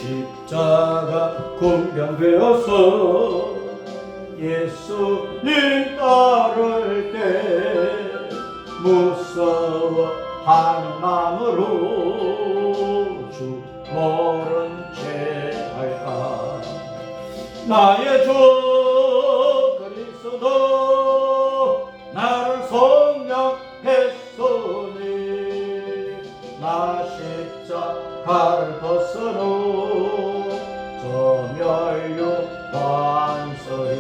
십자가 군병되어서 예수님 따를 때 무서워 하는 마음으로 주 모른 채 할까. 나의 주 그리스도 나를 속량했으니 나 십자가를 벗어놓 저 멸류 반설이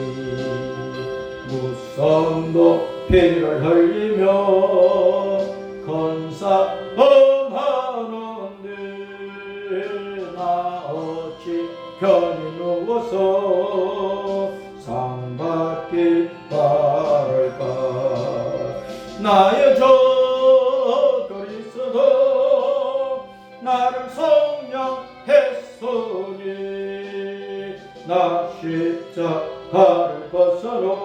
무성도 피를 흘리며 건사범하는데 나 어찌 편히 누워서 상받기 바랄까. 나의 주 그리스도 나를 속량했으니 나 십자가를 벗어놓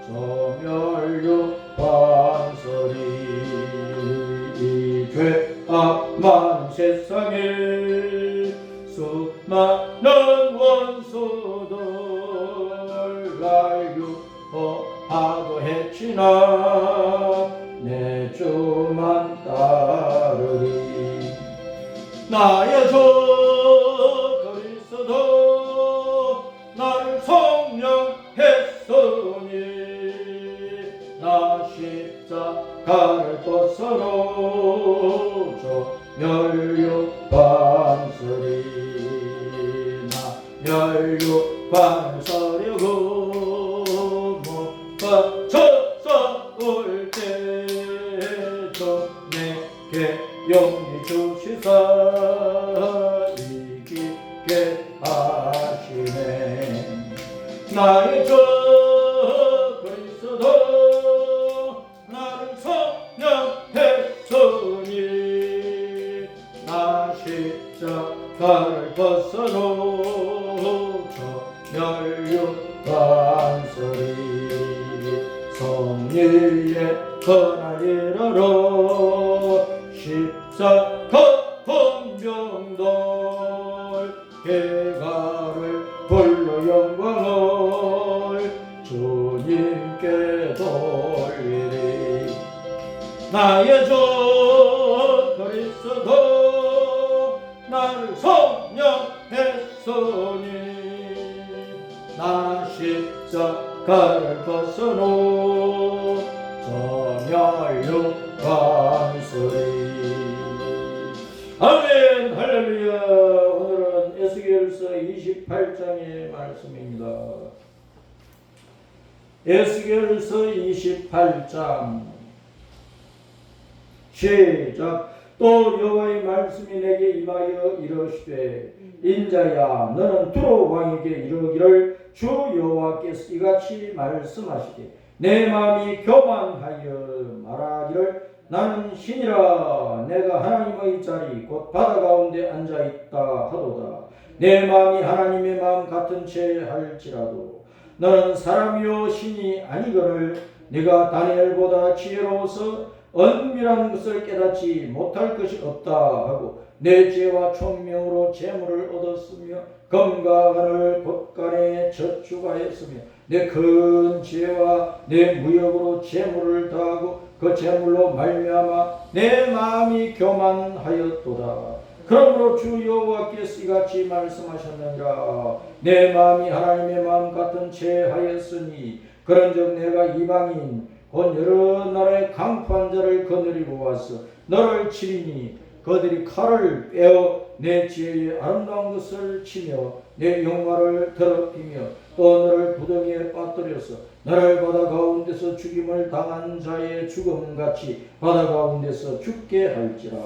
저 멸류 반설이 이 죄악 많은 세상에 수많은 원수들 날 유혹하고 해치나 내 주만 따르리. 나의 주 그리스도 나를 속량했으니 나 십자가를 벗어놓 저 멸류 반설이 나 멸류 반설이고 못 받쳐서 올 때도 내게 용기 주시사 이기게 하시네. 나의 주 그리스도 나를 속량했으니 나 십자가를 벗어놓 저 멸류 반설이 성리에 거나리라로 십자가 본병들 개가를 불러 영광을 주님께 돌리리. 나의 주 그리스도 나를 속량했으니 나 십자가를 벗어놓 저 멸류 반설이. 아멘. 할렐루야. 오늘은 에스겔서 28장의 말씀입니다. 에스겔서 28장 시작. 또 여호와의 말씀이 내게 임하여 이르시되 인자야 너는 두로 왕에게 이르기를 주 여호와께서 이같이 말씀하시되 내 마음이 교만하여 말하기를 나는 신이라 내가 하나님의 자리 곧 바다 가운데 앉아있다 하도다. 내 마음이 하나님의 마음 같은 채 할지라도 너는 사람이요 신이 아니거늘 네가 다니엘보다 지혜로워서 은밀한 것을 깨닫지 못할 것이 없다 하고 내 지혜와 총명으로 재물을 얻었으며 금과 은을 곳간에 저축하였으며 내 큰 지혜와 내 무역으로 재물을 더하고 그 재물로 말미암아 내 마음이 교만하였도다. 그러므로 주 여호와께서 이같이 말씀하셨느니라. 내 마음이 하나님의 마음 같은 채 하였으니 그런즉 내가 이방인 곧 여러 나라의 강포한 자를 거느리고 와서 너를 치리니 그들이 칼을 빼어 내 지혜의 아름다운 것을 치며 내 영화를 더럽히며 또 너를 부덩이에 빠뜨려서 너를 바다 가운데서 죽임을 당한 자의 죽음같이 바다 가운데서 죽게 할지라.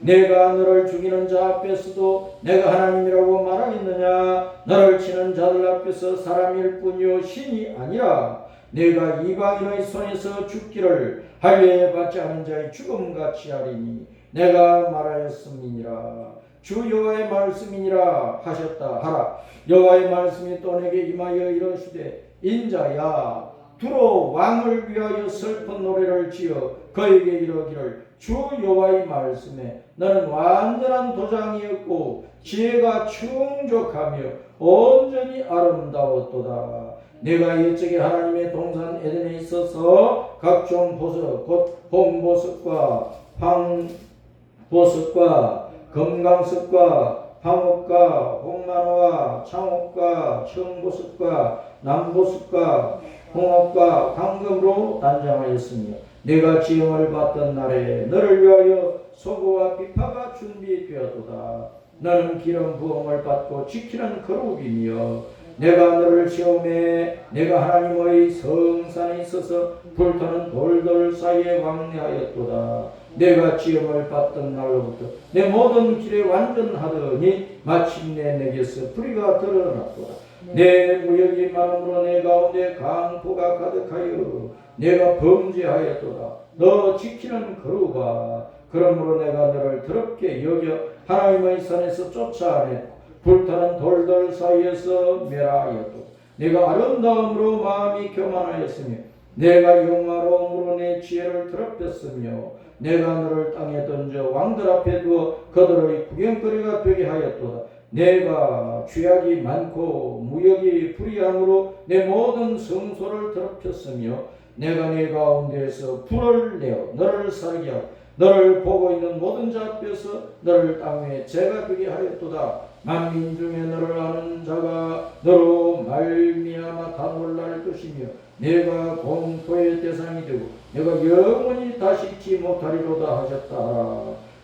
내가 너를 죽이는 자 앞에서도 내가 하나님이라고 말하겠느냐. 너를 치는 자들 앞에서 사람일 뿐이요 신이 아니라 내가 이방인의 손에서 죽기를 할례 받지 않은 자의 죽음같이 하리니 내가 말하였음이니라. 주 여호와의 말씀이니라 하셨다 하라. 여호와의 말씀이 또 내게 임하여 이르시되 인자야 두로 왕을 위하여 슬픈 노래를 지어 그에게 이르기를 주 여호와의 말씀에 너는 완전한 도장이었고 지혜가 충족하며 온전히 아름다웠도다. 내가 옛적에 하나님의 동산 에덴에 있어서 각종 보석 곧 홍보석과 황보석과 금강석과 황옥과 홍만호와 창옥과 청보석과 남보석과 홍옥과 황금으로 단장하였으며 내가 지형을 받던 날에 너를 위하여 소고와 비파가 준비되었도다. 너는 기름 부음을 받고 지키는 거룩이며 내가 너를 시험해 내가 하나님의 성산에 있어서 불타는 돌들 사이에 왕래하였도다. 내가 지음을 받던 날로부터 내 모든 길에 완전하더니 마침내 내게서 불의가 드러났도다. 내 무역이 많음으로 내 가운데 강포가 가득하여 내가 범죄하였도다. 너 지키는 거룩아. 그러므로 내가 너를 더럽게 여겨 하나님의 산에서 쫓아내고 불타는 돌들 사이에서 멸하였도다. 내가 아름다움으로 마음이 교만하였으며 내가 영화로움으로 내 지혜를 더럽혔으며 내가 너를 땅에 던져 왕들 앞에 두어 그들의 구경거리가 되게 하였도다. 내가 죄악이 많고 무역이 불의함으로 내 모든 성소를 더럽혔으며 내가 네 가운데에서 불을 내어 너를 살게 하고 너를 보고 있는 모든 자 앞에서 너를 땅에 죄가 되게 하였도다. 만민 중에 너를 아는 자가 너로 말미암아 다 놀랄 것이며 내가 공포의 대상이 되고 내가 영원히 다시 잊지 못하리로다 하셨다.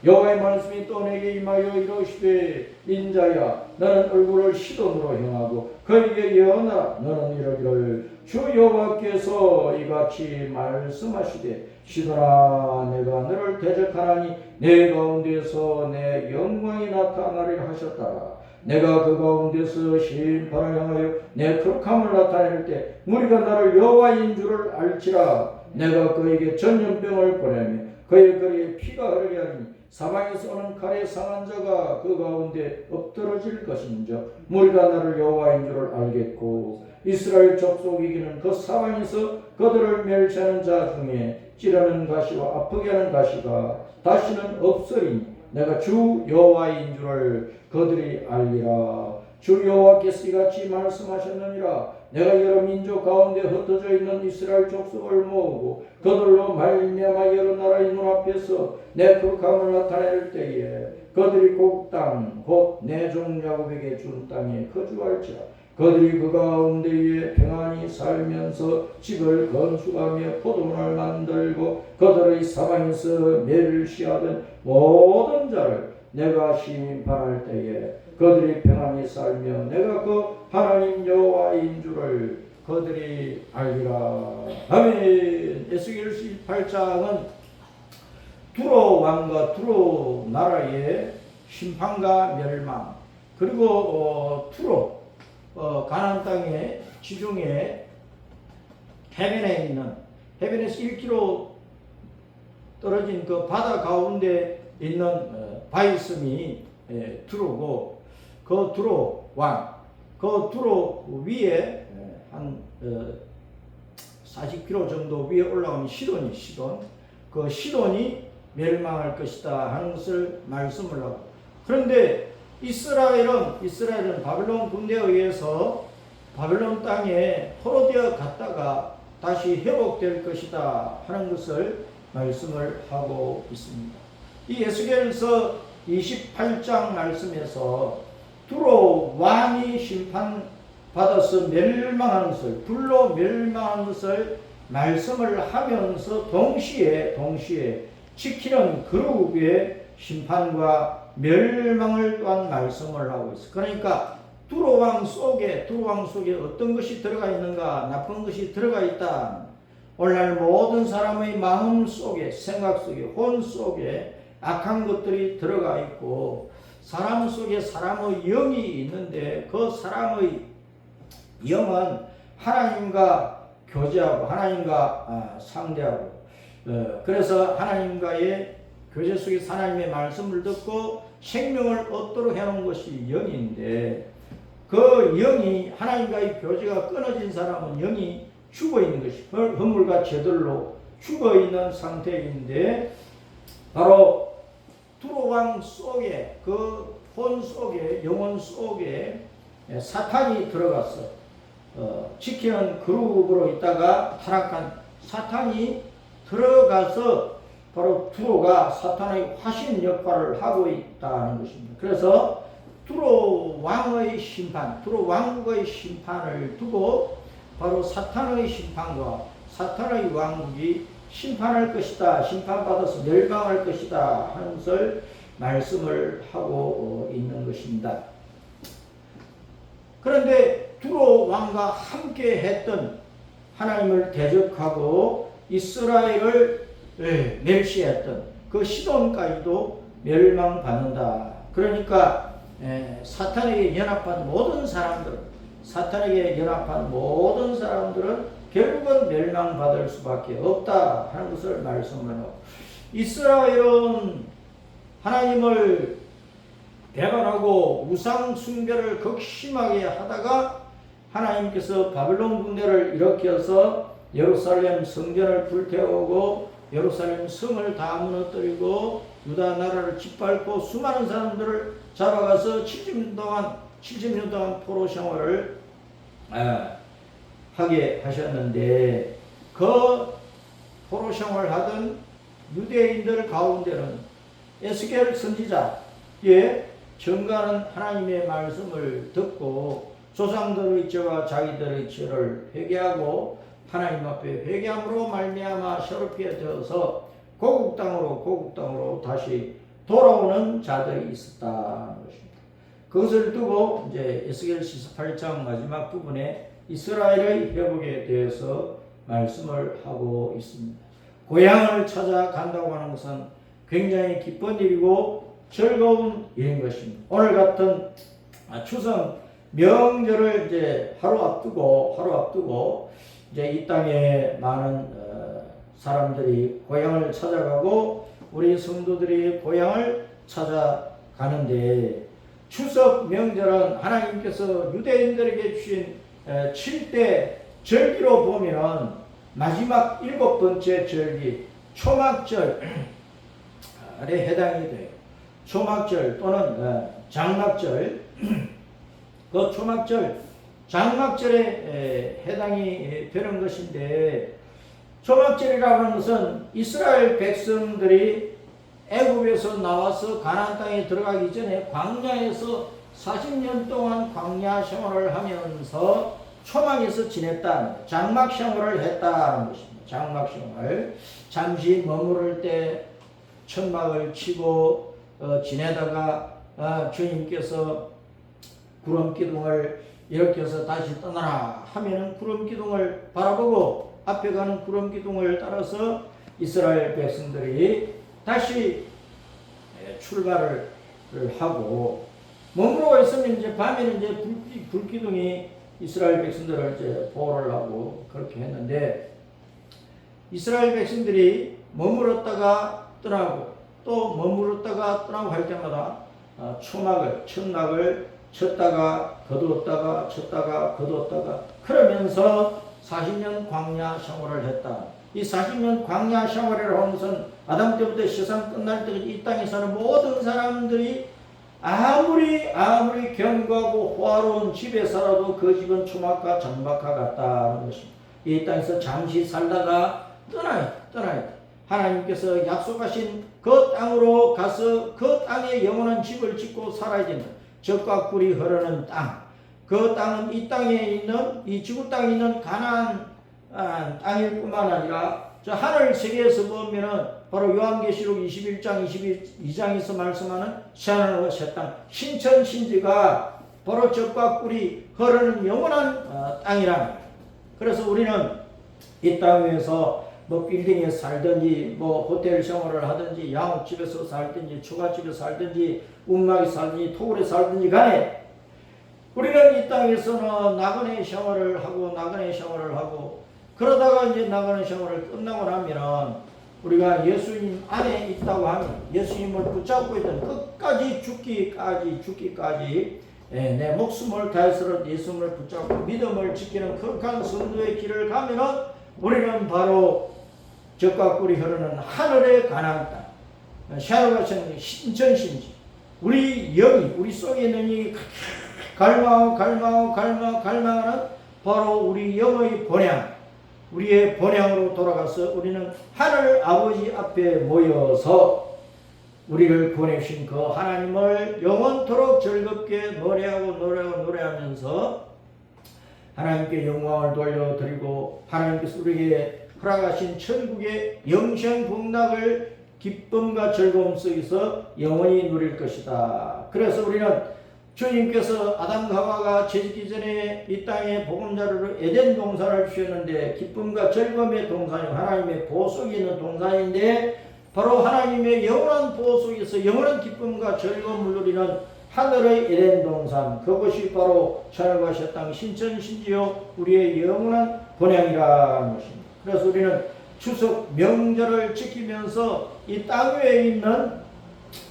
여호와의 말씀이 또 내게 임하여 이르시되 인자야 너는 얼굴을 시돈으로 향하고 그에게 예언하라. 너는 이러기를 주 여호와께서 이같이 말씀하시되 시돈아 내가 너를 대적하나니 내 가운데서 내 영광이 나타나리라 하셨다. 내가 그 가운데서 심판을 향하여 내 거룩함을 나타낼 때 무리가 나를 여호와인 줄을 알지라. 내가 그에게 전염병을 보내며 그의 거리에 피가 흐르게 하리니 사방에서 오는 칼에 상한 자가 그 가운데 엎드러질 것인즉 무리가 나를 여호와인 줄을 알겠고 이스라엘 족속이기는 그 사방에서 그들을 멸시하는 자 중에 찌르는 가시와 아프게 하는 가시가 다시는 없으리니 내가 주 여호와인 줄을 그들이 알리라. 주 여호와께서 이같이 말씀하셨느니라. 내가 여러 민족 가운데 흩어져 있는 이스라엘 족속을 모으고 그들로 말미암아 여러 나라의 눈앞에서 내 거룩함을 나타낼 때에 그들이 곡땅 곧 내 종 야곱에게 준 땅에 거주할지라. 그들이 그 가운데에 평안히 살면서 집을 건축하며 포도원을 만들고 그들의 사방에서 멸시하던 모든 자를 내가 심판할 때에 그들이 평안히 살며 내가 그 하나님 여호와인 줄을 그들이 알리라. 아멘. 에스겔 18장은 두로 왕과 두로 나라의 심판과 멸망 그리고 두로 가나안 땅의 지중해 해변에 있는 해변에서 1km 떨어진 그 바다 가운데 있는 바이섬이 두로고 그 두로 왕, 그 두로 위에 한 40km 정도 위에 올라오는 시돈이 그 시돈이 멸망할 것이다 하는 것을 말씀을 하고 그런데 이스라엘은 바벨론 군대에 의해서 바벨론 땅에 포로되어 갔다가 다시 회복될 것이다 하는 것을 말씀을 하고 있습니다. 이 에스겔서 28장 말씀에서 두로 왕이 심판받아서 멸망하는 것을 불로 멸망하는 것을 말씀을 하면서 동시에 지키는 그룹의 심판과 멸망을 또한 말씀을 하고 있어요. 그러니까 두로 왕 속에 어떤 것이 들어가 있는가? 나쁜 것이 들어가 있다. 오늘날 모든 사람의 마음 속에 생각 속에 혼 속에 악한 것들이 들어가 있고 사람 속에 사람의 영이 있는데 그 사람의 영은 하나님과 교제하고 하나님과 상대하고 그래서 하나님과의 교제 속에서 하나님의 말씀을 듣고 생명을 얻도록 해놓은 것이 영인데 그 영이 하나님과의 교제가 끊어진 사람은 영이 죽어 있는 것이 허물과 죄들로 죽어 있는 상태인데 바로 두로 왕 속에 그 혼 속에 영혼 속에 사탄이 들어갔어. 지키는 그룹으로 있다가 타락한 사탄이 들어가서 바로 두로가 사탄의 화신 역할을 하고 있다는 것입니다. 그래서 두로 왕의 심판, 두로 왕국의 심판을 두고 바로 사탄의 심판과 사탄의 왕국이 심판할 것이다, 심판받아서 멸망할 것이다 하는 것을 말씀을 하고 있는 것입니다. 그런데 두로 왕과 함께 했던 하나님을 대적하고 이스라엘을 멸시했던 그 시돈까지도 멸망받는다. 그러니까 사탄에게 연합한 모든 사람들은 결국은 멸망받을 수밖에 없다 하는 것을 말씀을 하고, 이스라엘은 하나님을 배반하고 우상 숭배를 극심하게 하다가 하나님께서 바벨론 군대를 일으켜서 예루살렘 성전을 불태우고 예루살렘 성을 다 무너뜨리고 유다 나라를 짓밟고 수많은 사람들을 잡아가서 70년 동안 포로 생활을 하게 하셨는데, 그 포로 생활을 하던 유대인들 가운데는 에스겔 선지자의 전가는 하나님의 말씀을 듣고 조상들의 죄와 자기들의 죄를 회개하고 하나님 앞에 회개함으로 말미암아 새롭게 되어서 고국 땅으로 다시 돌아오는 자들이 있었다는 것입니다. 그것을 두고 이제 에스겔서 8장 마지막 부분에 이스라엘의 회복에 대해서 말씀을 하고 있습니다. 고향을 찾아간다고 하는 것은 굉장히 기쁜 일이고 즐거운 일인 것입니다. 오늘 같은 추석 명절을 이제 하루 앞두고 이제 이 땅에 많은 사람들이 고향을 찾아가고 우리 성도들이 고향을 찾아가는데, 추석 명절은 하나님께서 유대인들에게 주신 7대 절기로 보면은 마지막 7번째 절기 초막절에 해당이 돼요. 초막절 또는 장막절, 그 장막절에 해당이 되는 것인데, 초막절이라고 하는 것은 이스라엘 백성들이 애굽에서 나와서 가나안 땅에 들어가기 전에 광야에서 40년 동안 광야 생활을 하면서 초막에서 지냈다, 장막 생활을 했다는 것입니다. 장막 생활, 잠시 머무를 때 천막을 치고 지내다가 주님께서 구름 기둥을 일으켜서 다시 떠나라 하면은 구름 기둥을 바라보고 앞에 가는 구름 기둥을 따라서 이스라엘 백성들이 다시 출발을 하고, 머무르고 있으면 이제 밤에는 이제 불기둥이 이스라엘 백성들을 이제 보호를 하고 그렇게 했는데, 이스라엘 백성들이 머물렀다가 떠나고 또 머물렀다가 떠나고 할 때마다 천막을 쳤다가 거두었다가 쳤다가 거두었다가 그러면서 40년 광야 생활을 했다. 이 40년 광야 생활이라고 하는 것은 아담 때부터 세상 끝날 때까지 이 땅에 사는 모든 사람들이 아무리 견고하고 호화로운 집에 살아도 그 집은 초막과 장막과 같다는 것입니다. 이 땅에서 잠시 살다가 떠나야 돼. 하나님께서 약속하신 그 땅으로 가서 그 땅에 영원한 집을 짓고 살아야 된다. 젖과 꿀이 흐르는 땅. 그 땅은 이 땅에 있는, 이 지구 땅에 있는 가나안 땅일 뿐만 아니라 저 하늘 세계에서 보면은 바로 요한계시록 21장 22장에서 말씀하는 새하늘과 새 땅, 신천 신지가 바로 젖과 꿀이 흐르는 영원한 땅이라. 그래서 우리는 이 땅에서 뭐 빌딩에 살든지 뭐 호텔 생활을 하든지 양옥집에서 살든지 초가집에서 살든지 운막에 살든지 토굴에 살든지 간에 우리는 이 땅에서는 나그네 생활을 하고 그러다가 이제 나그네 생활을 끝나고 나면은 우리가 예수님 안에 있다고 하면 예수님을 붙잡고 있던 끝까지 죽기까지 내 목숨을 다해서 예수님을 붙잡고 믿음을 지키는 거룩한 성도의 길을 가면은 우리는 바로 젖과 꿀이 흐르는 하늘에 관한 땅, 샤르바션 신천신지, 우리 영이, 우리 속에 있는 이 갈망하는 바로 우리 영의 본향, 우리의 본향으로 돌아가서 우리는 하늘 아버지 앞에 모여서 우리를 보내신 그 하나님을 영원토록 즐겁게 노래하면서 하나님께 영광을 돌려드리고 하나님께서 우리에게 허락하신 천국의 영생복락을 기쁨과 즐거움 속에서 영원히 누릴 것이다. 그래서 우리는 주님께서 아담과 하와가 죄짓기 전에 이 땅에 보금자루로 에덴 동산을 주셨는데 기쁨과 즐거움의 동산이 하나님의 보석이 있는 동산인데 바로 하나님의 영원한 보호 속에서 영원한 기쁨과 즐거움을 누리는 하늘의 에덴 동산, 그것이 바로 샤르바샤 땅 신천신지요 우리의 영원한 본향이라는 것입니다. 그래서 우리는 추석 명절을 지키면서 이 땅 위에 있는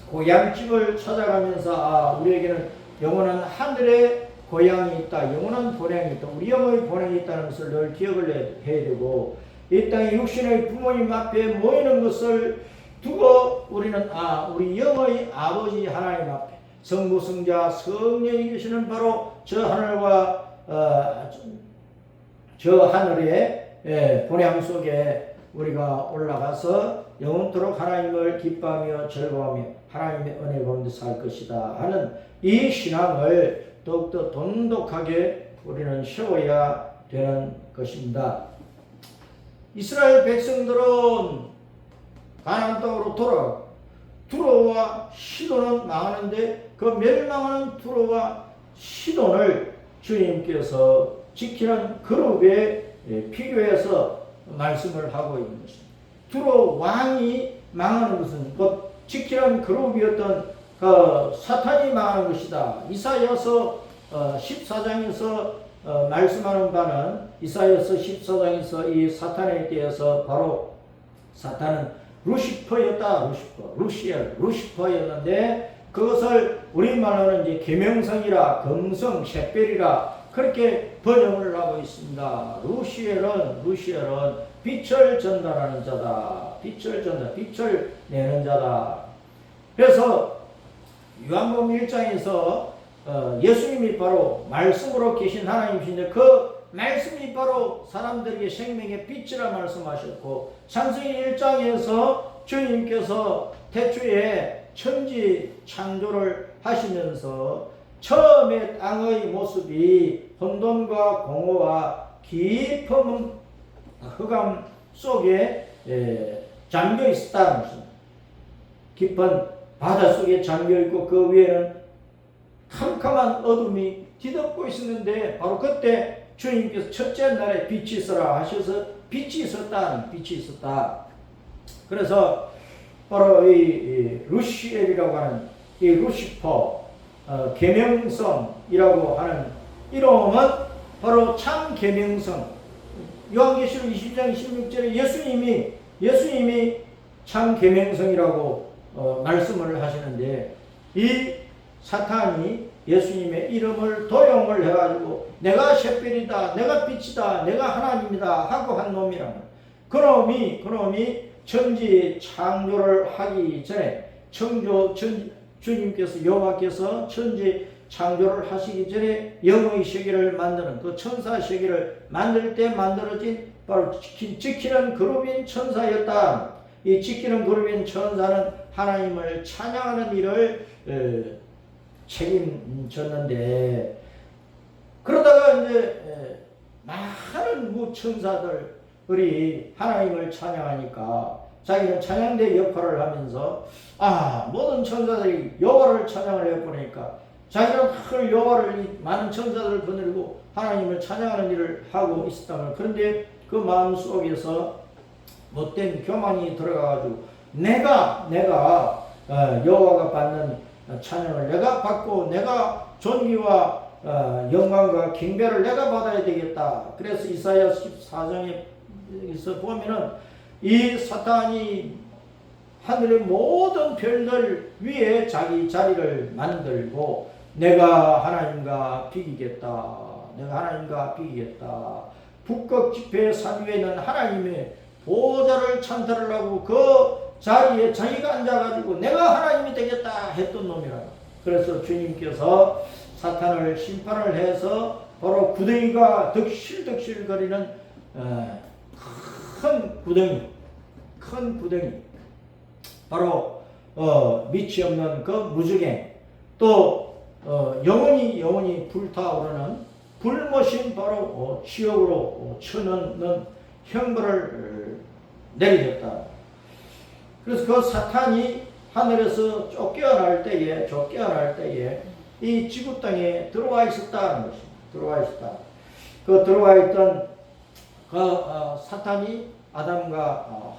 고향집을 찾아가면서 우리에게는 영원한 하늘의 고향이 있다, 영원한 본향이 있다, 우리 영의 본향이 있다는 것을 늘 기억을 해야 되고, 이 땅에 육신의 부모님 앞에 모이는 것을 두고 우리는 우리 영의 아버지 하나님 앞에 성부 성자 성령이 계시는 바로 저 하늘과 저 하늘의 본향 속에 우리가 올라가서 영원토록 하나님을 기뻐하며 즐거워하며 하나님의 은혜 가운데 살 것이다 하는 이 신앙을 더욱더 돈독하게 우리는 세워야 되는 것입니다. 이스라엘 백성들은 가나안 땅으로 돌아가고 두로와 시돈은 망하는데 그 멸망하는 두로와 시돈을 주님께서 지키는 그룹에 비교해서 말씀을 하고 있는 것입니다. 두로 왕이 망하는 것은 곧 지키는 그룹이었던 사탄이 망하는 것이다. 이사야서 14장에서 말씀하는 바는 이사야서 14장에서 이 사탄에 대해서 바로 사탄은 루시퍼였다. 루시퍼였는데 그것을 우리말로는 이제 계명성이라 금성 샛별이라 그렇게 번역을 하고 있습니다. 루시엘은 빛을 전달하는 자다. 빛을 내는 자다. 그래서 요한복음 1장에서 예수님이 바로 말씀으로 계신 하나님이신데 그 말씀이 바로 사람들에게 생명의 빛이라 말씀하셨고, 창세기 1장에서 주님께서 태초에 천지 창조를 하시면서 처음에 땅의 모습이 혼돈과 공허와 깊은 흑암 속에 잠겨 있었다는 것입니다. 깊은 바다 속에 잠겨 있고 그 위에는 캄캄한 어둠이 뒤덮고 있었는데 바로 그때 주님께서 첫째 날에 빛이 있어라 하셔서 빛이 있었다. 그래서 바로 이 루시엘이라고 하는 이 루시퍼 계명성이라고 하는 이름은 바로 참 계명성. 요한계시록 20장 26절에 예수님이 참 계명성이라고 말씀을 하시는데 이 사탄이 예수님의 이름을 도용을 해가지고 내가 샛별이다, 내가 빛이다, 내가 하나님이다 하고 한 놈이라는 그놈이 천지 창조를 하기 전에 주님께서 여호와께서 천지 창조를 하시기 전에 영의 세계를 만드는 그 천사 세계를 만들 때 만들어진 바로 지키는 그룹인 천사였다. 이 지키는 그룹인 천사는 하나님을 찬양하는 일을 책임졌는데 그러다가 이제 많은 무천사들이 하나님을 찬양하니까 자기는 찬양대 역할을 하면서 모든 천사들이 여호와를 찬양을 해보니까 자기는 그 여호와를 많은 천사들을 거느리고 하나님을 찬양하는 일을 하고 있었다면, 그런데 그 마음 속에서 못된 교만이 들어가가지고 내가 여호와가 받는 찬양을 내가 받고 내가 존귀와 영광과 킹배를 내가 받아야 되겠다. 그래서 이사야 14장에서 보면은 이 사탄이 하늘의 모든 별들 위에 자기 자리를 만들고 내가 하나님과 비기겠다. 북극 지폐 산 위에 있는 하나님의 보호자를 찬탈하려고 그 자리에 자기가 앉아가지고 내가 하나님이 되겠다 했던 놈이라고. 그래서 주님께서 사탄을 심판을 해서 바로 구덩이가 덕실덕실 거리는 큰 구덩이 바로 밑이 없는 그 무저갱, 또 영원히 불타오르는 불모신 바로 지옥으로 쳐넣는 형벌을 내리셨다. 그래서 그 사탄이 하늘에서 쫓겨날 때에 이 지구 땅에 들어와 있었다는 것입니다. 들어와 있었다. 그 들어와 있던 그 사탄이 아담과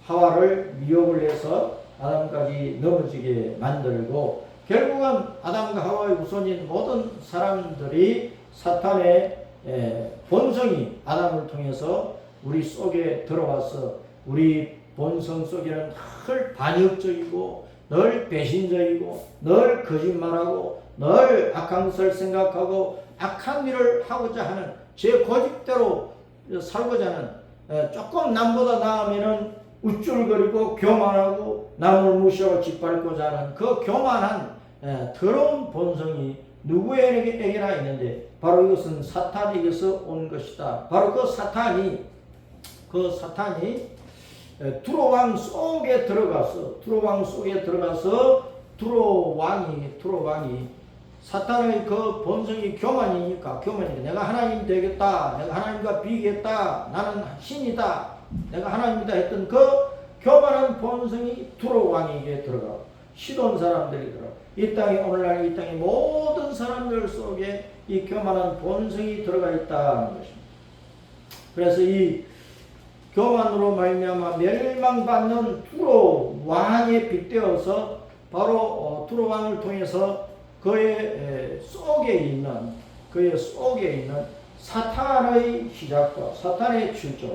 하와를 미혹을 해서 아담까지 넘어지게 만들고, 결국은 아담과 하와의 후손인 모든 사람들이 사탄의 본성이 아담을 통해서 우리 속에 들어와서 우리 본성 속에는 늘 반역적이고 늘 배신적이고 늘 거짓말하고 늘 악한 것을 생각하고 악한 일을 하고자 하는 제 고집대로 살고자 하는, 조금 남보다 나으면은 우쭐거리고 교만하고 남을 무시하고 짓밟고자 하는 그 교만한 더러운 본성이 누구에게나 있는데, 바로 이것은 사탄에게서 온 것이다. 바로 그 사탄이 두로 왕 속에 들어가서 두로 왕이 사탄의 그 본성이 교만이니까 내가 하나님 되겠다, 내가 하나님과 비교했다, 나는 신이다, 내가 하나님이다 했던 그 교만한 본성이 두로 왕에게 들어가고, 시돈 사람들이 들어가고, 오늘날 이 땅의 모든 사람들 속에 이 교만한 본성이 들어가 있다는 것입니다. 그래서 이 교만으로 말미암아 멸망받는 두로 왕에 빗대어서 바로 두로 왕을 통해서 그의 속에 있는 사탄의 시작과 사탄의 출처,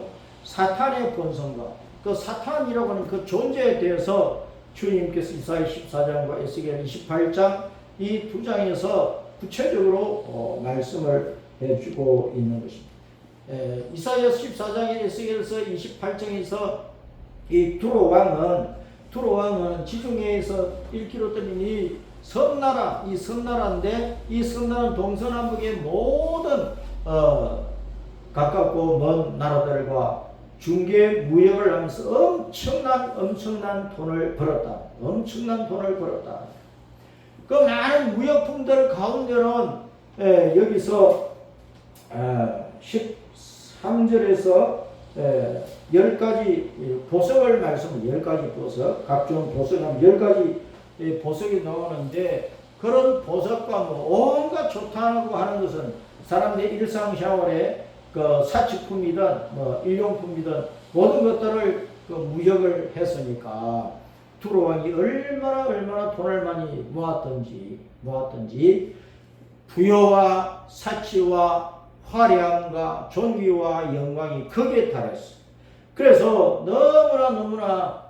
사탄의 본성과 그 사탄이라고 하는 그 존재에 대해서 주님께서 이사야 14장과 에스겔 28장 이 두 장에서 구체적으로 말씀을 해주고 있는 것입니다. 이사야 14장에 에스겔서 28장에서 이 두로 왕은 지중해에서 1km 떨린 이 섬나라인데, 이 섬나라는 동서남북의 모든 가깝고 먼 나라들과 중개 무역을 하면서 엄청난 돈을 벌었다. 그 많은 무역품들 가운데는 여기서 13절에서 10가지 보석을 말씀을 10가지 보석, 각종 보석하면 10가지 보석이 나오는데, 그런 보석과 온갖 좋다고 하는 것은 사람들의 일상생활에 그 사치품이든 일용품이든 모든 것들을 그 무역을 했으니까 두로 왕이 얼마나 돈을 많이 모았던지 부여와 사치와 화려함과 존귀와 영광이 거기에 달했어. 그래서 너무나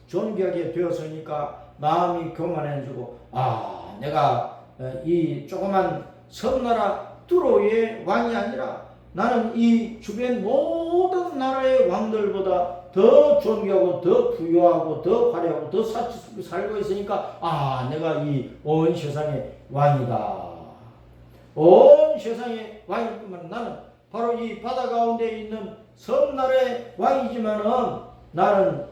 존귀하게 되었으니까 마음이 교만해지고, 내가 이 조그만 섬나라 두로의 왕이 아니라 나는 이 주변 모든 나라의 왕들보다 더 존귀하고 더 부유하고 더 화려하고 더 사치스럽게 살고 있으니까 내가 이 온 세상의 왕이다. 온 세상의 왕일 뿐만 나는 바로 이 바다 가운데 있는 섬나라의 왕이지만은 나는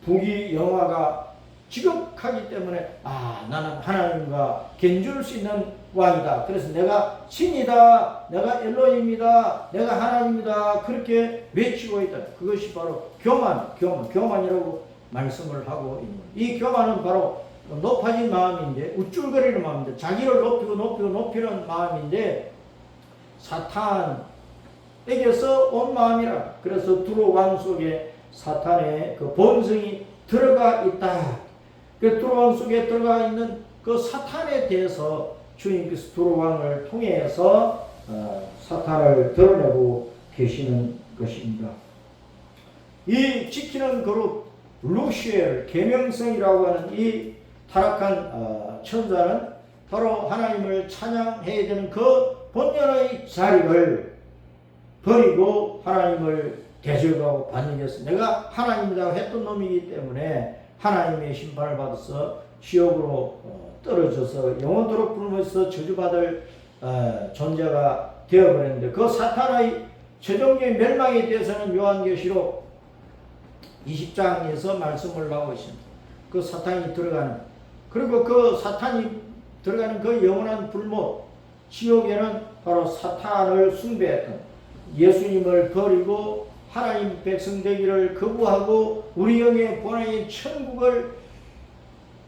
부귀 영화가 지극하기 때문에 나는 하나님과 견줄 수 있는 왕이다. 그래서 내가 신이다, 내가 엘로힘이다, 내가 하나님이다, 그렇게 외치고 있다. 그것이 바로 교만이라고 말씀을 하고 있는. 이 교만은 바로 높아진 마음인데, 우쭐거리는 마음인데, 자기를 높이는 마음인데 사탄에게서 온 마음이라. 그래서 두로 왕 속에 사탄의 그 본성이 들어가 있다. 그 두로 왕 속에 들어가 있는 그 사탄에 대해서 주님께서 두로 왕을 통해서 사탄을 드러내고 계시는 것입니다. 이 지키는 그룹 루시엘 계명성이라고 하는 이 타락한 천사는 바로 하나님을 찬양해야 되는 그 본연의 자리를 버리고 하나님을 대적하고 반역해서 내가 하나님이라고 했던 놈이기 때문에 하나님의 심판을 받아서 지옥으로 떨어져서 영원토록 굶어서 저주받을 존재가 되어버렸는데, 그 사탄의 최종적인 멸망에 대해서는 요한계시록 20장에서 말씀을 하고 있습니다. 그 사탄이 들어가는, 그리고 그 사탄이 들어가는 그 영원한 불못 지옥에는 바로 사탄을 숭배했던, 예수님을 버리고 하나님 백성 되기를 거부하고 우리 영의 본향인 천국을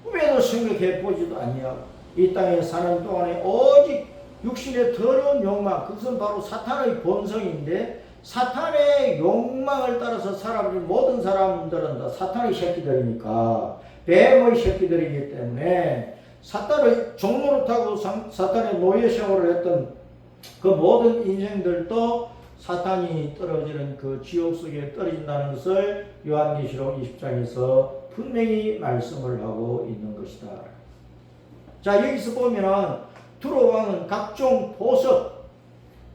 꿈에도 생각해 보지도 아니하고 이 땅에 사는 동안에 오직 육신의 더러운 욕망, 그것은 바로 사탄의 본성인데, 사탄의 욕망을 따라서 살아버린 모든 사람들은 다 사탄의 새끼들이니까, 뱀의 새끼들이기 때문에 사탄의 종노릇하고 사탄의 노예 생활을 했던 그 모든 인생들도 사탄이 떨어지는 그 지옥 속에 떨어진다는 것을 요한계시록 20장에서 분명히 말씀을 하고 있는 것이다. 자, 여기서 보면은 두로 왕은 각종 보석,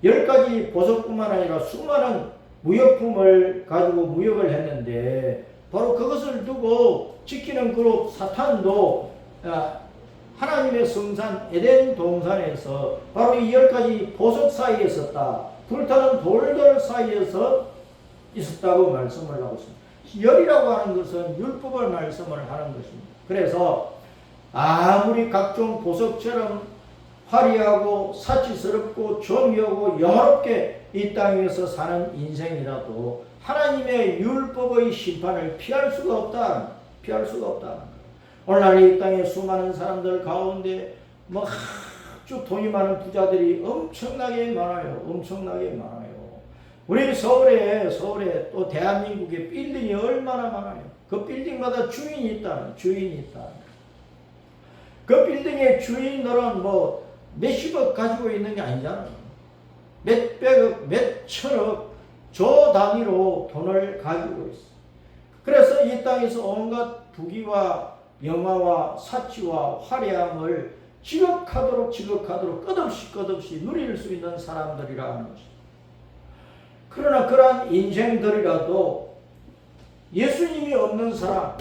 10가지 보석뿐만 아니라 수많은 무역품을 가지고 무역을 했는데, 바로 그것을 두고 지키는 그룹 사탄도 하나님의 성산 에덴 동산에서 바로 이 10가지 보석 사이에 있었다. 불타는 돌들 사이에서 있었다고 말씀을 하고 있습니다. 열이라고 하는 것은 율법을 말씀을 하는 것입니다. 그래서 아무리 각종 보석처럼 화려하고 사치스럽고 존귀하고 영화롭게 이 땅에서 사는 인생이라도 하나님의 율법의 심판을 피할 수가 없다. 피할 수가 없다. 오늘날 이 땅에 수많은 사람들 가운데 아주 돈이 많은 부자들이 엄청나게 많아요. 엄청나게 많아요. 우리 서울에 또 대한민국에 빌딩이 얼마나 많아요. 그 빌딩마다 주인이 있다. 주인이 있다. 그 빌딩의 주인들은 몇십억 가지고 있는 게 아니잖아요. 몇백억, 몇천억 조 단위로 돈을 가지고 있어. 그래서 이 땅에서 온갖 부귀와 영화와 사치와 화려함을 지극하도록 끝없이 누릴 수 있는 사람들이라 하는 것입니다. 그러나 그러한 인생들이라도 예수님이 없는 사람,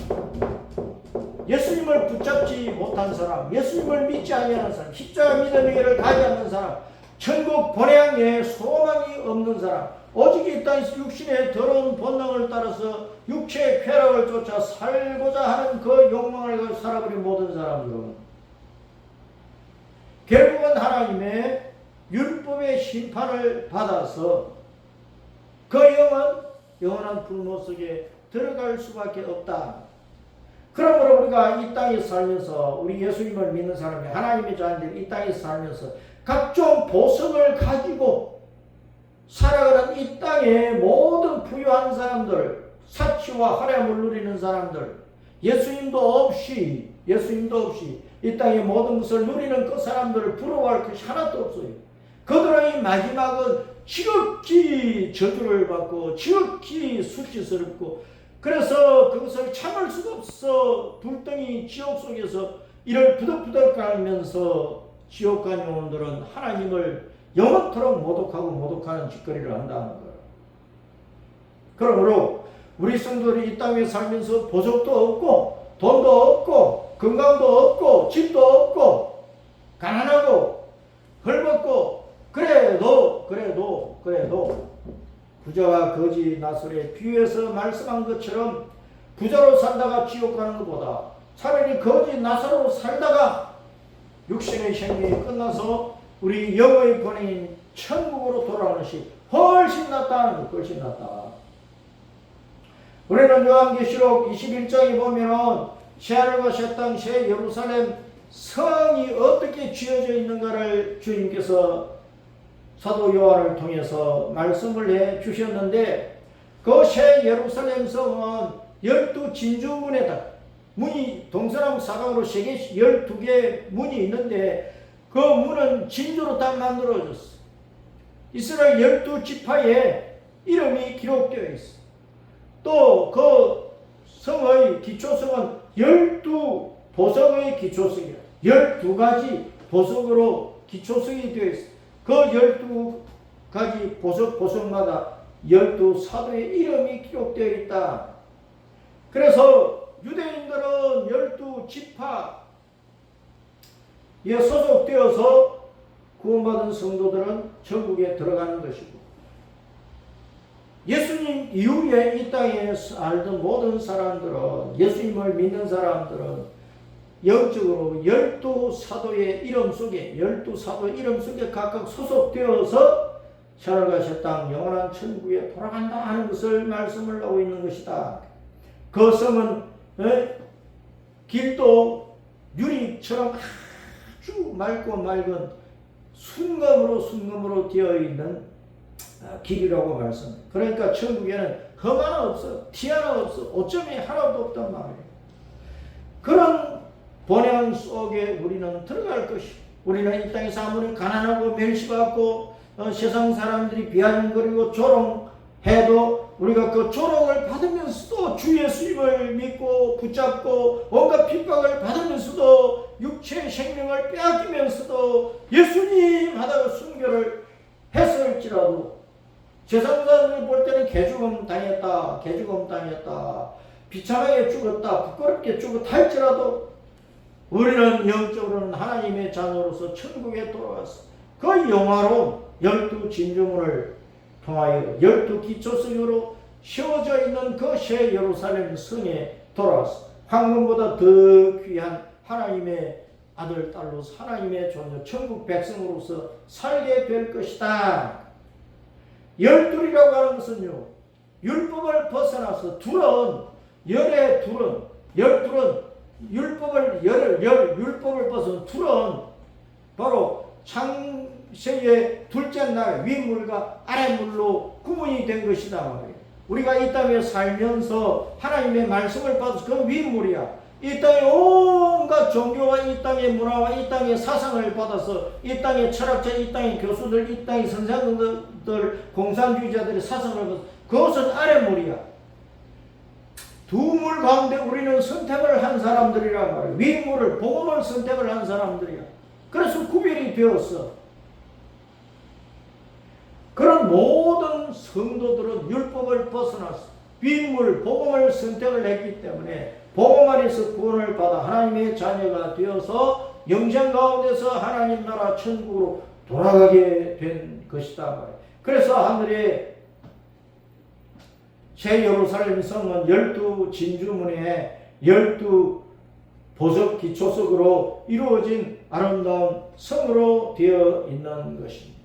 예수님을 붙잡지 못한 사람, 예수님을 믿지 아니하는 사람, 십자가 믿음의 길을 가지 않는 사람, 천국 본향에 소망이 없는 사람, 오직 이 땅에서 육신의 더러운 본능을 따라서 육체의 쾌락을 쫓아 살고자 하는 그 욕망을 가지고 살아버린 모든 사람들은 결국은 하나님의 율법의 심판을 받아서 그 영은 영원한 불못 속에 들어갈 수밖에 없다. 그러므로 우리가 이 땅에 살면서, 우리 예수님을 믿는 사람이, 하나님의 자녀들이 이 땅에 살면서 각종 보석을 가지고 살아가는 이 땅의 모든 부유한 사람들, 사치와 화려함을 누리는 사람들, 예수님도 없이 이 땅의 모든 것을 누리는 그 사람들을 부러워할 것이 하나도 없어요. 그들의 마지막은 지극히 저주를 받고 지극히 수치스럽고, 그래서 그것을 참을 수가 없어 불덩이 지옥 속에서 이를 부덕부덕 가면서 지옥 간 영혼들은 하나님을 영원토록 모독하는 짓거리를 한다는 거예요. 그러므로 우리 성도들이 이 땅에 살면서 보석도 없고 돈도 없고 건강도 없고 집도 없고 가난하고 헐벗고 그래도 부자와 거지 나설의 비유에서 말씀한 것처럼 부자로 살다가 지옥 가는 것보다 차라리 거지 나설로 살다가 육신의 생명이 끝나서 우리 영의 본행인 천국으로 돌아오는 것이 훨씬 낫다는 것, 훨씬 낫다. 우리는 요한계시록 21장에 보면은 새하늘과 새 땅, 새 예루살렘 성이 어떻게 지어져 있는가를 주님께서 사도 요한을 통해서 말씀을 해 주셨는데, 그 새 예루살렘 성은 12진주문에다 문이 동서남 사방으로 12개 문이 있는데 그 문은 진주로 다 만들어졌어. 이스라엘 12지파의 이름이 기록되어 있어. 또 그 성의 기초성은 12보석의 기초성이야. 12가지 보석으로 기초성이 되어 있어. 그 12가지 보석마다 12사도의 이름이 기록되어 있다. 그래서 유대인들은 12지파에 소속되어서 구원받은 성도들은 천국에 들어가는 것이고, 예수님 이후에 이 땅에 살던 모든 사람들은, 예수님을 믿는 사람들은 영적으로 12사도의 이름 속에, 12사도의 이름 속에 각각 소속되어서 하늘가시 땅 영원한 천국에 돌아간다 하는 것을 말씀을 하고 있는 것이다. 그 성은 길도 유리처럼 아주 맑고 맑은 순금으로 되어 있는 길이라고 말씀합니다. 그러니까 천국에는 흠 하나 없어, 티 하나 없어, 오점이 하나도 없단 말이에요. 그런 본향 속에 우리는 들어갈 것이, 우리는 이 땅에서 아무리 가난하고 멸시받고 세상 사람들이 비아냥거리고 조롱해도 우리가 그 조롱을 받으면서도 주 예수님을 믿고 붙잡고 온갖 핍박을 받으면서도 육체의 생명을 빼앗기면서도 예수님 하다가 순교를 했을지라도 세상 사람들이 볼 때는 개죽음 당했다, 비참하게 죽었다, 부끄럽게 죽었다 할지라도 우리는 영적으로는 하나님의 자녀로서 천국에 돌아왔어. 그 영화로운 12진주문을 통하여 12기초성으로 씌워져 있는 그 새 예루살렘 성에 돌아왔어. 황금보다 더 귀한 하나님의 아들, 딸로서 하나님의 자녀, 천국 백성으로서 살게 될 것이다. 열둘이라고 하는 것은요, 율법을 벗어나서 율법을 벗은 둘은 바로 창세의 둘째 날 윗물과 아랫물로 구분이 된 것이다 말이에요. 우리가 이 땅에 살면서 하나님의 말씀을 받아서 그 윗물이야. 이 땅의 온갖 종교와 이 땅의 문화와 이 땅의 사상을 받아서 이 땅의 철학자, 이 땅의 교수들, 이 땅의 선생들, 공산주의자들의 사상을 받아서 그것은 아랫물이야. 두 물 가운데 우리는 선택을 한 사람들이란 말이에요. 윗물을, 복음을 선택을 한 사람들이야. 그래서 구별이 되었어. 그런 모든 성도들은 율법을 벗어났어. 윗물, 복음을 선택을 했기 때문에 복음 안에서 구원을 받아 하나님의 자녀가 되어서 영생 가운데서 하나님 나라 천국으로 돌아가게 된 것이다 말이에요. 그래서 하늘에 새 예루살렘 성은 12진주문의 12보석 기초석으로 이루어진 아름다운 성으로 되어 있는 것입니다.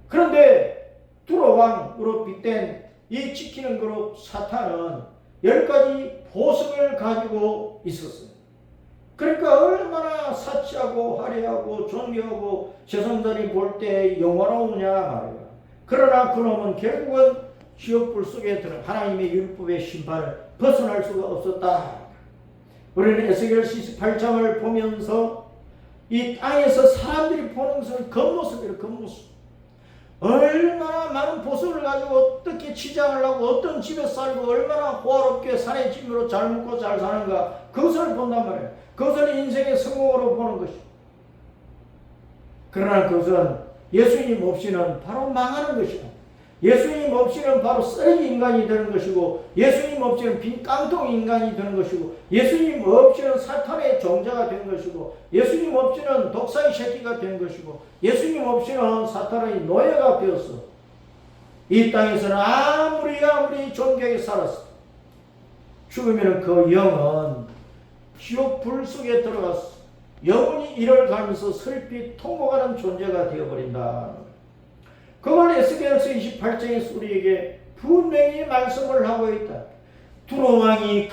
그런데 두로왕으로 빗댄 이 지키는 그룹 사탄은 10가지 보석을 가지고 있었어요. 그러니까 얼마나 사치하고 화려하고 존귀하고 세상들이 볼 때 영화로우냐 말이에요. 그러나 그놈은 결국은 지옥불 속에 들어 하나님의 율법의 심판을 벗어날 수가 없었다. 우리는 에스겔 48장을 보면서 이 땅에서 사람들이 보는 것은 겉모습이에요. 겉모습. 얼마나 많은 보석을 가지고 어떻게 치장을 하고 어떤 집에 살고 얼마나 호화롭게 산의 집으로 잘 먹고 잘 사는가, 그것을 본단 말이에요. 그것을 인생의 성공으로 보는 것이고, 그러나 그것은 예수님 없이는 바로 망하는 것이다. 예수님 없이는 바로 쓰레기 인간이 되는 것이고, 예수님 없이는 빈 깡통 인간이 되는 것이고, 예수님 없이는 사탄의 종자가 된 것이고, 예수님 없이는 독사의 새끼가 된 것이고, 예수님 없이는 사탄의 노예가 되었어. 이 땅에서는 아무리 존귀하게 살았어. 죽으면 그 영은 지옥 불 속에 들어갔어. 영원히 이를 가면서 슬피 통곡하는 존재가 되어버린다. 그걸 에스겔서 28장에서 우리에게 분명히 말씀을 하고 있다. 두로왕이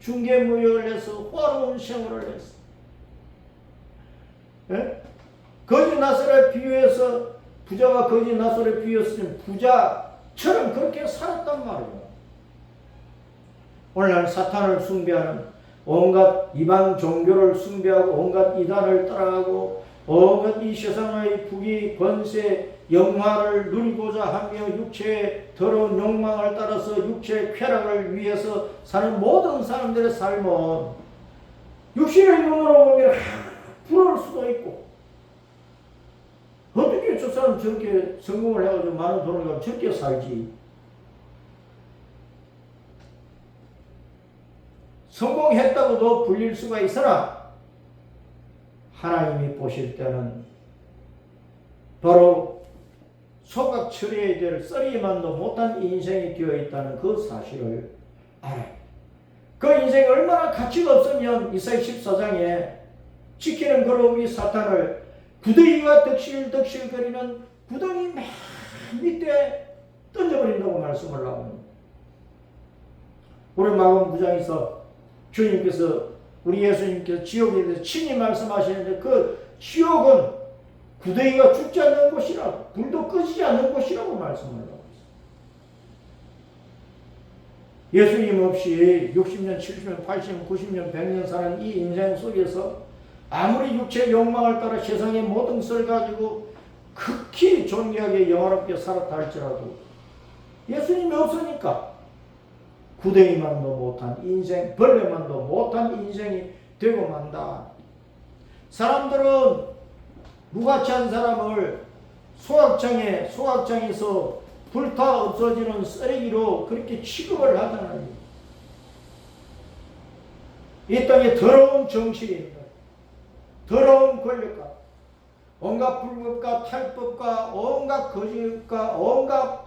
중개무역을 해서 호화로운 생활을 했어. 예? 거지 나사렛 비유해서 부자가 거지 나사렛 비유했으면 부자처럼 그렇게 살았단 말이에요. 오늘날 사탄을 숭배하는 온갖 이방 종교를 숭배하고 온갖 이단을 따라가고 온갖 이 세상의 부귀 권세 영화를 누리고자 하며 육체의 더러운 욕망을 따라서 육체의 쾌락을 위해서 사는 모든 사람들의 삶은 육신의 눈으로 보면 부러울 수도 있고 어떻게 저 사람 저렇게 성공을 해가지고 많은 돈을 가지고 저렇게 살지? 성공했다고도 불릴 수가 있으나 하나님이 보실 때는 바로 소각 처리해야 될 썰이만도 못한 인생이 되어 있다는 그 사실을 알아요. 그 인생이 얼마나 가치가 없으면 이사야 14장에 지키는 그러위 사탄을 구덩이가 덕실덕실거리는 구덩이 맨 밑에 던져버린다고 말씀을 하고, 우리 마가복음 9장에서 주님께서, 우리 예수님께서 지옥에 대해서 친히 말씀하시는데, 그 지옥은 구덩이가 죽지 않는 곳이라고, 불도 꺼지지 않는 곳이라고 말씀을 하고 있어요. 예수님 없이 60년, 70년, 80년, 90년, 100년 사는 이 인생 속에서 아무리 육체의 욕망을 따라 세상의 모든 것을 가지고 극히 존귀하게 영화롭게 살았다 할지라도 예수님이 없으니까 구덩이만도 못한 인생, 벌레만도 못한 인생이 되고 만다. 사람들은 무가치 한 사람을 소각장에서 불타 없어지는 쓰레기로 그렇게 취급을 하잖아요. 이 땅에 더러운 정치인들, 더러운 권력과 온갖 불법과 탈법과 온갖 거짓과 온갖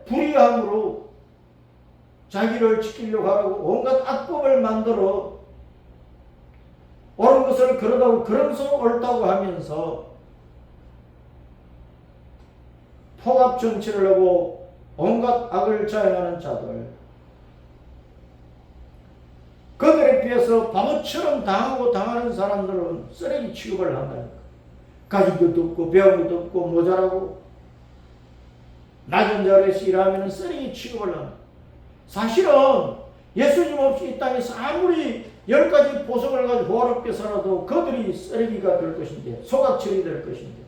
불의함으로 자기를 지키려고 하고 온갖 악법을 만들어 옳은 것을 그러다고 그러면서 옳다고 하면서 폭압 정치를 하고 온갖 악을 자행하는 자들, 그들에 비해서 바보처럼 당하고 당하는 사람들은 쓰레기 취급을 한다니까. 가진 것도 없고 배운 것도 없고 모자라고 낮은 자리에서 일하면 쓰레기 취급을 한다. 사실은 예수님 없이 이 땅에서 아무리 10가지 보석을 가지고 호화롭게 살아도 그들이 쓰레기가 될 것인데, 소각철이 될 것인데,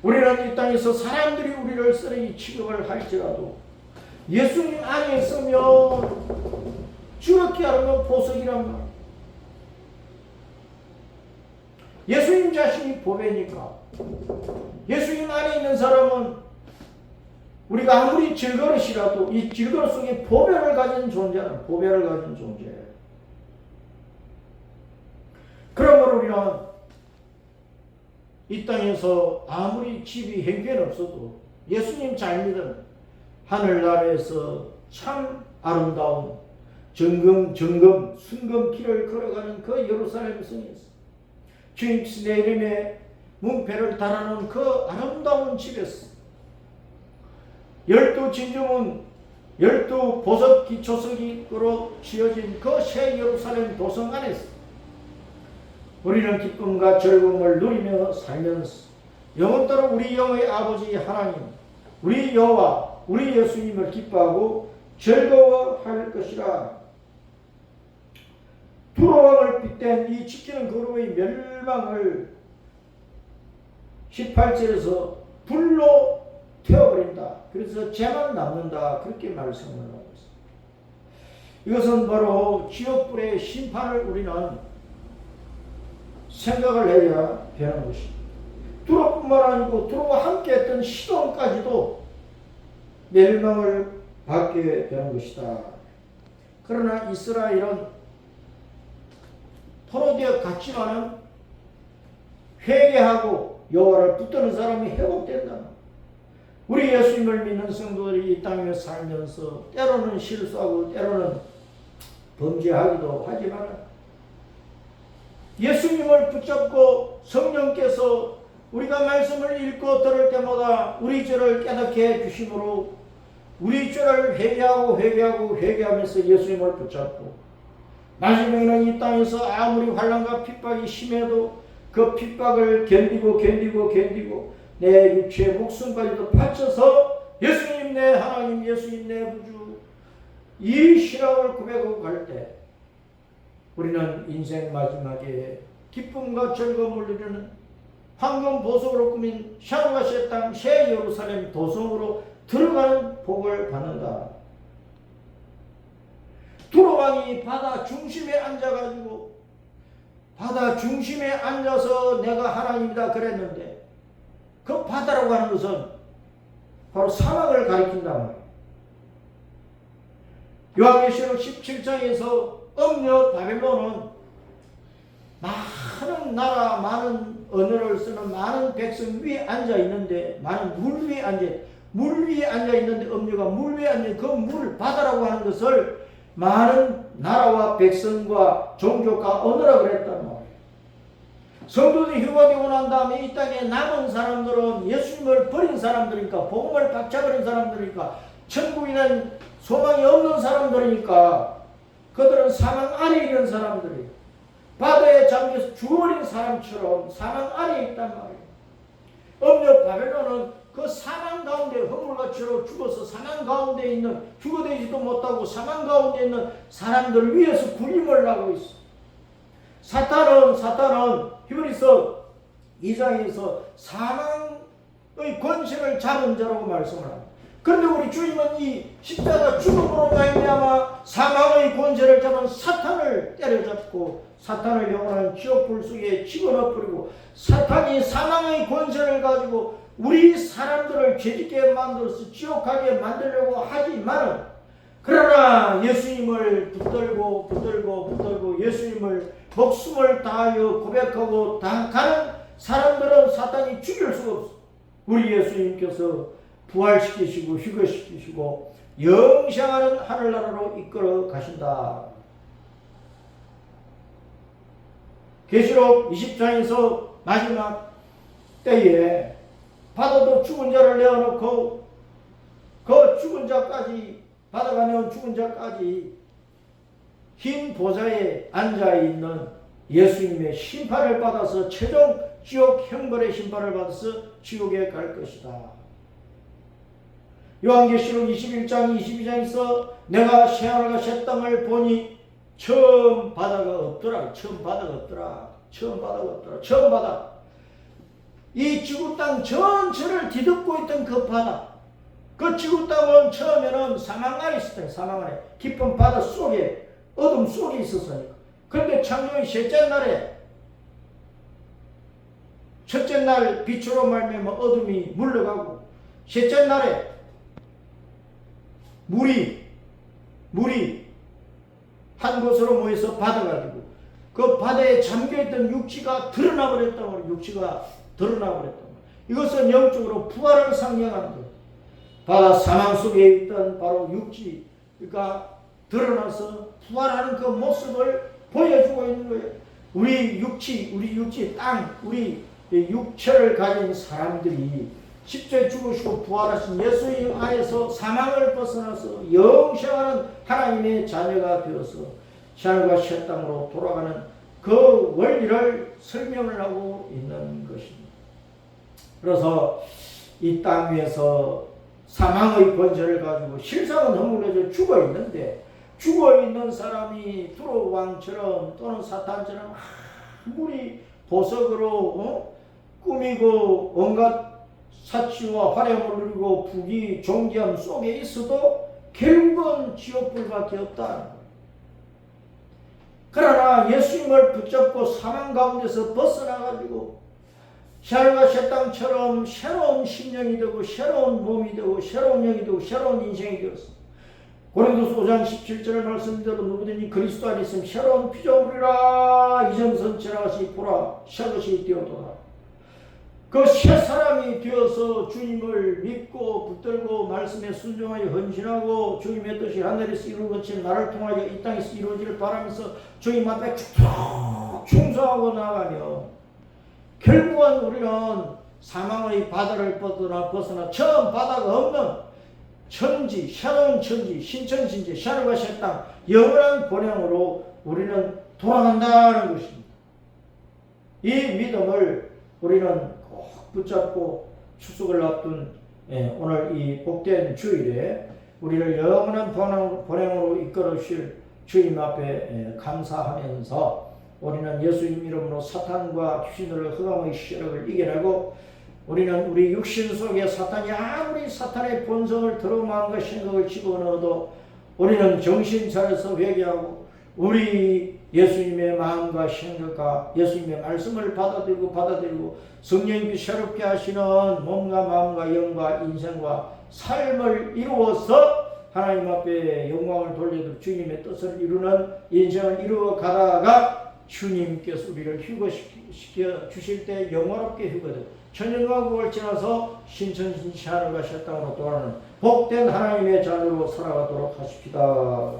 우리는 이 땅에서 사람들이 우리를 쓰레기 취급을 할지라도 예수님 안에 있으면 주럽게 하면 보석이란 말. 예수님 자신이 보배니까. 예수님 안에 있는 사람은 우리가 아무리 질그릇이라도 이 질그릇 속에 보배를 가진 존재는 보배를 가진 존재예요. 그러므로 우리는 이 땅에서 아무리 집이 행견 없어도 예수님 잘 믿으면 하늘나라에서 참 아름다운 정금, 순금길을 걸어가는 그 예루살렘 성에서 주님께서 내 이름에 문패를 달아놓은 그 아름다운 집에서 12 진주문, 12 보석 기초석으로 지어진 그 새 예루살렘 도성 안에서 우리는 기쁨과 즐거움을 누리며 살면서 영원토록 우리 영의 아버지 하나님, 우리 여호와, 우리 예수님을 기뻐하고 즐거워할 것이라. 두로왕을 빗댄 이 지키는 거룩의 멸망을 18절에서 불로 태워버린다. 그래서 죄만 남는다. 그렇게 말씀을 하고 있습니다. 이것은 바로 지옥불의 심판을 우리는 생각을 해야 되는 것입니다. 두로뿐만 아니고 두로와 함께 했던 시돈까지도 멸망을 받게 되는 것이다. 그러나 이스라엘은 포로되어 갔지만은 회개하고 여호와를 붙드는 사람이 회복된다. 우리 예수님을 믿는 성도들이 이 땅에 살면서 때로는 실수하고 때로는 범죄하기도 하지만 예수님을 붙잡고 성령께서 우리가 말씀을 읽고 들을 때마다 우리 죄를 깨닫게 해주심으로 우리 죄를 회개하면서 예수님을 붙잡고 마지막에는 이 땅에서 아무리 환난과 핍박이 심해도 그 핍박을 견디고 내 육체의 목숨까지도 바쳐서 예수님 내 하나님, 예수님 내 구주, 이 신앙을 고백하고 갈 때 우리는 인생 마지막에 기쁨과 즐거움을 누리는 황금 보석으로 꾸민 샤누가 새 땅 새 예루살렘 도성으로 들어가는 복을 받는다. 두로왕이 바다 중심에 앉아가지고 바다 중심에 앉아서 내가 하나님이다 그랬는데 그 바다라고 하는 것은 바로 사막을 가리킨단 말이에요. 요한계시록 17장에서 음녀 바벨론은 많은 나라, 많은 언어를 쓰는 많은 백성 위에 앉아 있는데, 많은 물 위에 앉아 있는데, 음녀가 물 위에 앉아 그 물, 바다라고 하는 것을 많은 나라와 백성과 종교가 언어라 그랬단 말이에요. 성도들이 휴가되고 난 다음에 이 땅에 남은 사람들은 예수님을 버린 사람들이니까, 복음을 박차버린 사람들이니까, 천국이란 소망이 없는 사람들이니까, 그들은 사망 아래 있는 사람들이에요. 바다에 잠겨서 죽어버린 사람처럼 사망 아래에 있단 말이에요. 음녀 바벨론은 그 사망 가운데 허물같이로 죽어서 사망 가운데 있는, 죽어되지도 못하고 사망 가운데 있는 사람들 위해서 군림을 하고 있어. 사탄은 히브리서 2장에서 사망의 권세를 잡은 자라고 말씀을 합니다. 그런데 우리 주님은 이 십자가 죽음으로 말미암아 사망의 권세를 잡은 사탄을 때려잡고 사탄을 영원한 지옥 불 속에 집어넣어버리고, 사탄이 사망의 권세를 가지고 우리 사람들을 죄짓게 만들어서 지옥 가게 만들려고 하지만은, 그러나 예수님을 붙들고 예수님을 목숨을 다하여 고백하고 가는 사람들은 사탄이 죽일 수가 없어. 우리 예수님께서 부활시키시고 휴거시키시고 영생하는 하늘나라로 이끌어 가신다. 계시록 20장에서 마지막 때에 바다도 죽은 자를 내어놓고 그 죽은 자까지, 바다가 내온 죽은 자까지 흰 보좌에 앉아있는 예수님의 심판을 받아서 최종 지옥 형벌의 심판을 받아서 지옥에 갈 것이다. 요한계시록 21장 22장에서 내가 새하늘과 새 땅을 보니 처음 바다가 없더라. 처음 바다. 이 지구 땅 전체를 뒤덮고 있던 그 바다. 그 지구 땅은 처음에는 사망 아래 있었다. 사망 아래. 깊은 바다 속에, 어둠 속에 있었으니까. 그런데 창조의 셋째 날에, 첫째 날 빛으로 말미암아 어둠이 물러가고, 셋째 날에 물이 한 곳으로 모여서 바다가지고 그 바다에 잠겨있던 육지가 드러나 버렸단 말이에요. 이것은 영적으로 부활을 상징하는 거예요. 바다 사망 속에 있던 바로 육지가 드러나서 부활하는 그 모습을 보여주고 있는 거예요. 우리 육지, 땅, 우리 육체를 가진 사람들이 십자가에 죽으시고 부활하신 예수님 안에서 사망을 벗어나서 영생하는 하나님의 자녀가 되어서 하늘과 새 땅으로 돌아가는 그 원리를 설명을 하고 있는 것입니다. 그래서 이 땅 위에서 사망의 권세를 가지고 실상은 허물어져 죽어있는 사람이 두로 왕처럼 또는 사탄처럼 아무리 보석으로 꾸미고 온갖 사치와 화려함을 누리고 부귀 존귀함 속에 있어도 결국은 지옥불밖에 없다. 그러나 예수님을 붙잡고 사망 가운데서 벗어나가지고 하늘과 새 땅처럼 새로운 심령이 되고 새로운 몸이 되고 새로운 영이 되고 새로운 인생이 되었습니다. 고린도서 5장 17절의 말씀대로 누구든지 그리스도 안에 있으면 새로운 피조물이라. 이전 선체나 같이 보라 새 것이 되었도다. 그 새 사람이 되어서 주님을 믿고 붙들고 말씀에 순종하여 헌신하고 주님의 뜻이 하늘에서 이루어진 것처럼 나를 통하여 이 땅에서 이루어지를 바라면서 주님 앞에 충성하고 나가며 결국은 우리는 사망의 바다를 벗어나 처음 바다가 없는 천지, 새로운 천지, 신천신지, 하늘과 새 땅, 영원한 본향으로 우리는 돌아간다는 것입니다. 이 믿음을 우리는 붙잡고 추석을 앞둔 오늘 이 복된 주일에 우리를 영원한 본향으로 이끌어 주실 주님 앞에 감사하면서 우리는 예수님 이름으로 사탄과 귀신들의 흑암의 세력을 이겨내고, 우리는 우리 육신 속에 사탄이 아무리 사탄의 본성을 들어마음과 생각을 집어넣어도 우리는 정신 차려서 회개하고 우리 예수님의 마음과 생각과 예수님의 말씀을 받아들이고 성령님이 새롭게 하시는 몸과 마음과 영과 인생과 삶을 이루어서 하나님 앞에 영광을 돌려드리고 주님의 뜻을 이루는 인생을 이루어 가다가 주님께서 우리를 휴거시켜 주실 때 영원롭게 휴거되 천년왕국을 지나서 신천신시 하늘과 새 땅으로 돌아가는 복된 하나님의 자녀로 살아가도록 하십시다.